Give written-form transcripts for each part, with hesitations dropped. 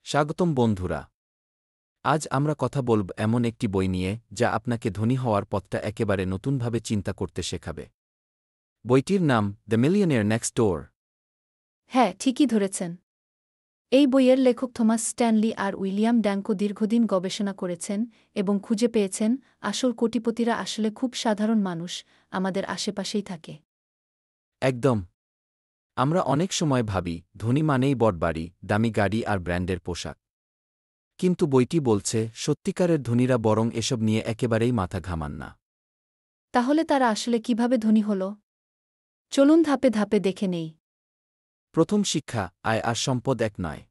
স্বাগতম বন্ধুরা। আজ আমরা কথা বলব এমন একটি বই নিয়ে যা আপনাকে ধনী হওয়ার পথটা একেবারে নতুনভাবে চিন্তা করতে শেখাবে। বইটির নাম দ্য মিলিয়নিয়ার নেক্সট ডোর। হ্যাঁ, ঠিকই ধরেছেন। এই বইয়ের লেখক থমাস স্ট্যানলি আর উইলিয়াম ড্যাঙ্কো দীর্ঘদিন গবেষণা করেছেন এবং খুঁজে পেয়েছেন আসল কোটিপতিরা আসলে খুব সাধারণ মানুষ, আমাদের আশেপাশেই থাকে। একদম। আমরা অনেক সময় ভাবি ধনী মানেই বড়বাড়ি, দামি গাড়ি আর ব্র্যান্ডের পোশাক। কিন্তু বইটি বলছে সত্যিকারের ধনীরা বরং এসব নিয়ে একেবারেই মাথা ঘামান না। তাহলে তারা আসলে কিভাবে ধনী হল? চলুন ধাপে ধাপে দেখে নেই। প্রথম শিক্ষা, আয় আর সম্পদ এক নয়।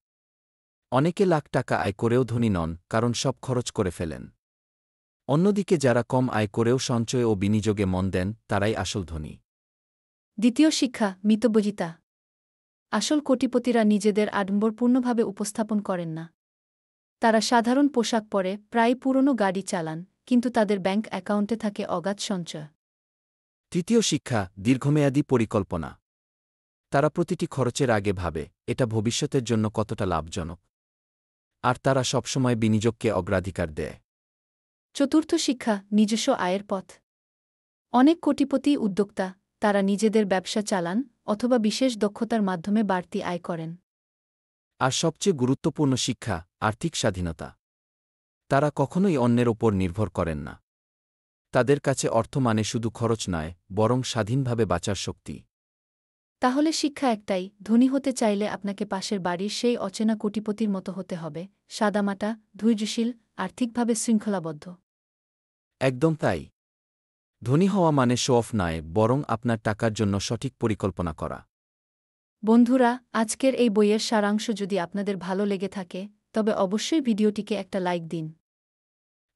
অনেকে লাখ টাকা আয় করেও ধনী নন, কারণ সব খরচ করে ফেলেন। অন্যদিকে যারা কম আয় করেও সঞ্চয় ও বিনিয়োগে মন দেন, তারাই আসল ধনী। দ্বিতীয় শিক্ষা, মিতব্যয়িতা। আসল কোটিপতিরা নিজেদের আড়ম্বরপূর্ণভাবে উপস্থাপন করেন না। তারা সাধারণ পোশাক পরে, প্রায় পুরনো গাড়ি চালান, কিন্তু তাদের ব্যাংক অ্যাকাউন্টে থাকে অগাধ সঞ্চয়। তৃতীয় শিক্ষা, দীর্ঘমেয়াদী পরিকল্পনা। তারা প্রতিটি খরচের আগে ভাবে এটা ভবিষ্যতের জন্য কতটা লাভজনক। আর তারা সবসময় বিনিয়োগকে অগ্রাধিকার দেয়। চতুর্থ শিক্ষা, নিজস্ব আয়ের পথ। অনেক কোটিপতি উদ্যোক্তা, তারা নিজেদের ব্যবসা চালান অথবা বিশেষ দক্ষতার মাধ্যমে বাড়তি আয় করেন। আর সবচেয়ে গুরুত্বপূর্ণ শিক্ষা, আর্থিক স্বাধীনতা। তারা কখনোই অন্যের ওপর নির্ভর করেন না। তাদের কাছে অর্থ মানে শুধু খরচ নয়, বরং স্বাধীনভাবে বাঁচার শক্তি। তাহলে শিক্ষা একটাই, ধনী হতে চাইলে আপনাকে পাশের বাড়ির সেই অচেনা কোটিপতির মতো হতে হবে, সাদামাটা, ধৈর্যশীল, আর্থিকভাবে শৃঙ্খলাবদ্ধ। একদম তাই। ধনী হওয়া মানে শো অফ নয়, বরং আপনার টাকার জন্য সঠিক পরিকল্পনা করা। বন্ধুরা, আজকের এই বইয়ের সারাংশ যদি আপনাদের ভালো লেগে থাকে, তবে অবশ্যই ভিডিওটিকে একটা লাইক দিন।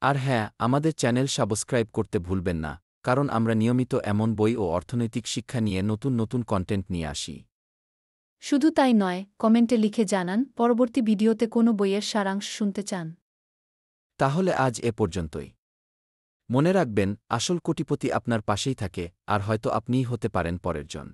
আর হ্যাঁ, আমাদের চ্যানেল সাবস্ক্রাইব করতে ভুলবেন না, কারণ আমরা নিয়মিত এমন বই ও অর্থনৈতিক শিক্ষা নিয়ে নতুন নতুন কন্টেন্ট নিয়ে আসি। শুধু তাই নয়, কমেন্টে লিখে জানান পরবর্তী ভিডিওতে কোনো বইয়ের সারাংশ শুনতে চান। তাহলে আজ এ পর্যন্তই। মনে রাখবেন, আসল কোটিপতি আপনার পাশেই থাকে, আর হয়তো আপনিই হতে পারেন পরের জন।